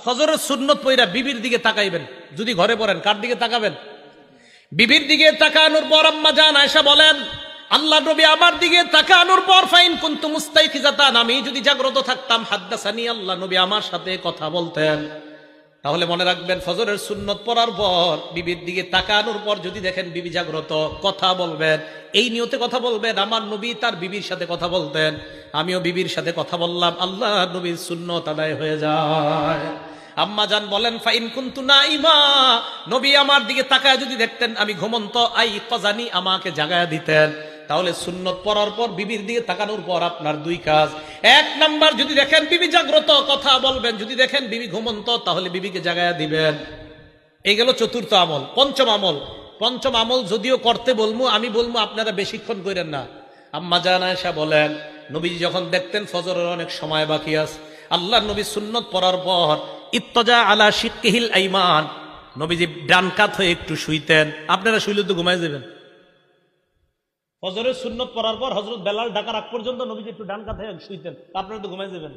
ফজরের সুন্নত পইরা বিবির দিকে তাকাইবেন, যদি ঘরে পড়েন কার দিকে তাকাবেন? বিবির দিকে তাকানোর পর আম্মা জান আয়েশা বলেন, আল্লাহ নবী আমার দিকে তাকানোর পর ফাইন কুনতু মুস্তাইকিজাতান, আমি যদি জাগ্রত থাকতাম হাদ্দাসানি, আল্লাহ নবী আমার সাথে কথা বলতেন। তাহলে মনে রাখবেন, ফজরের সুন্নত পড়ার পর বিবির দিকে তাকানোর পর যদি দেখেন বিবি জাগ্রত, কথা বলবেন, এই নিয়তে কথা বলবেন আমার নবী তার বিবির সাথে কথা বলতেন, আমিও বিবির সাথে কথা বললাম, আল্লাহ নবীর সুন্নত আদায় হয়ে যায়। আম্মা জান বলেন, ফাইন কুনতু নাইমা, নবী আমার দিকে তাকায় যদি দেখতেন আমি ঘুমন্ত, আই কজানি, আমাকে জাগায়া দিতেন। তাহলে সুন্নত পড়ার পর বিবির দিকে তাকানোর পর আপনার দুই কাজ। এক নাম্বার, যদি দেখেন বিবি জাগ্রত কথা বলবেন, যদি দেখেন বিবি ঘুমন্ত তাহলে বিবিকে জাগায়া দিবেন। এই গেল চতুর্থ আমল। পঞ্চম আমল যদিও করতে বলবো, আমি বলবো আপনারা বেশিক্ষণ করেন না। আম্মা জান আয়েশা বলেন, নবী যখন দেখতেন ফজরের অনেক সময় বাকি আছে, আল্লাহ নবী সুন্নত পড়ার পর ইত্তজা আলা শিক্কিহিল আইমান, নবীজি ডান কাত হয়ে একটু শুইতেন। আপনারা শুইলে তো ঘুমাই যাবেন। ফজরের সুন্নত পড়ার পর হযরত বেলাল ডাকার আগ পর্যন্ত নবীজি একটু ডান কাত হয়ে শুইতেন, আপনারা তো ঘুমাই যাবেন।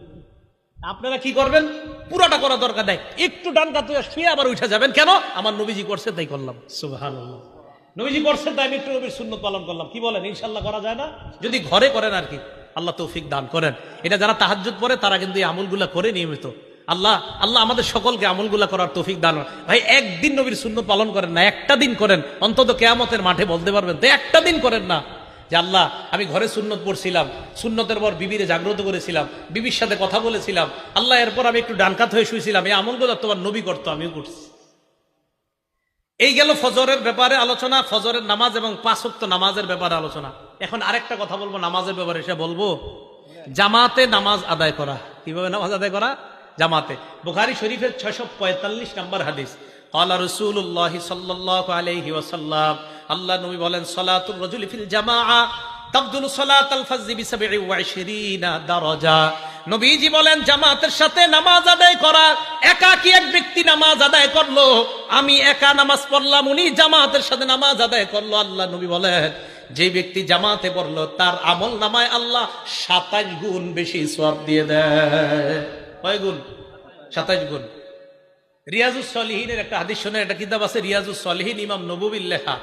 আপনারা কি করবেন? পুরাটা করা দরকার নাই, একটু ডান কাত হয়ে শুয়ে আবার উঠে যাবেন। কেন? আমার নবীজি করছে তাই করলাম। সুবহানাল্লাহ, নবীজি করছে তাই আমি একটু নবীর সুন্নত পালন করলাম। কি বলেন? ইনশাআল্লাহ করা যায় না? যদি ঘরে করেন আর কি। আল্লাহ তৌফিক দান করেন। এটা যারা তাহাজ্জুদ পড়ে তারা কিন্তু এই আমলগুলা করে নিয়মিত। আল্লাহ আমাদের সকলকে আমলগুলা করার তৌফিক দান। ভাই একদিন নবীর সুন্নত পালন করেন না, একটা দিন করেন, অন্তত কিয়ামতের মাঠে বলতে পারবেন তো একটা দিন করেন না যে আল্লাহ আমি ঘরে সুন্নত পড়ছিলাম, সুন্নতের পর বিবিরে জাগ্রত করেছিলাম, বিবির সাথে কথা বলেছিলাম, আল্লাহ এরপর আমি একটু ডানকাত হয়ে শুয়েছিলাম, এই আমলগুলো তোমার নবী করতো, আমিও করছি। এই গেল ফজরের ব্যাপারে আলোচনা, ফজরের নামাজ এবং 5 ওয়াক্ত নামাজের ব্যাপারে আলোচনা। এখন আরেকটা কথা বলবো নামাজের ব্যাপারে, সে বলবো জামাতে নামাজ আদায় করা। কিভাবে নামাজ আদায় করা? জামাতে। বুখারী শরীফের 645 নম্বর হাদিস, ক্বালা রাসূলুল্লাহ সাল্লাল্লাহু আলাইহি ওয়াসাল্লাম, আল্লাহ নবী বলেন, সালাতুর রাজুলি ফিল জামাআ তাবদুলু সালাতাল ফাজরি বি27 দারাজা। নবীজি বলেন, জামাতের সাথে নামাজ আদায় করা, একাকী এক ব্যক্তি নামাজ আদায় করলো, আমি একা নামাজ পড়লাম, উনি জামাতের সাথে নামাজ আদায় করলো, আল্লাহ নবী বলেন যে ব্যক্তি জামাতে পড়লো তার আমল নামায় আল্লাহ 27 গুণ বেশি সওয়াব দিয়ে দেয়। কয় গুণ? 27 গুণ। রিয়াজুস সলিহিনের একটা হাদিস শুনে, একটা কিতাব আছে রিয়াজুস সলিহিন, ইমাম নববীর লেখা।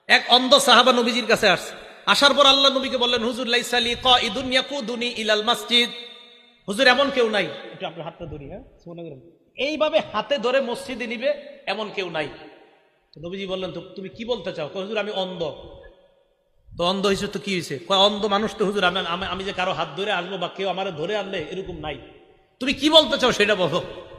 এক অন্ধ সাহাবা নবীজির কাছে আসছে, আসার পর আল্লাহ নবীকে বললেন, হুজুর লাইসা লি কাইদুন ইয়াকুদুনি ইলাল মসজিদ, হুজুর এমন কেউ নাই, একটু আপনার হাতটা ধরি, হ্যাঁ এইভাবে হাতে ধরে মসজিদে নিবে এমন কেউ নাই। নবীজি বললেন, তো তুমি কি বলতে চাও? হুজুর আমি অন্ধ। তো অন্ধ হয়েছে তো কি হয়েছে? অন্ধ মানুষ তো হুজুর, আমি যে কারো হাত ধরে আসবো বা কেউ আমার ধরে আনলে এরকম নাই, তুমি কি বলতে চাও সেটা বলো।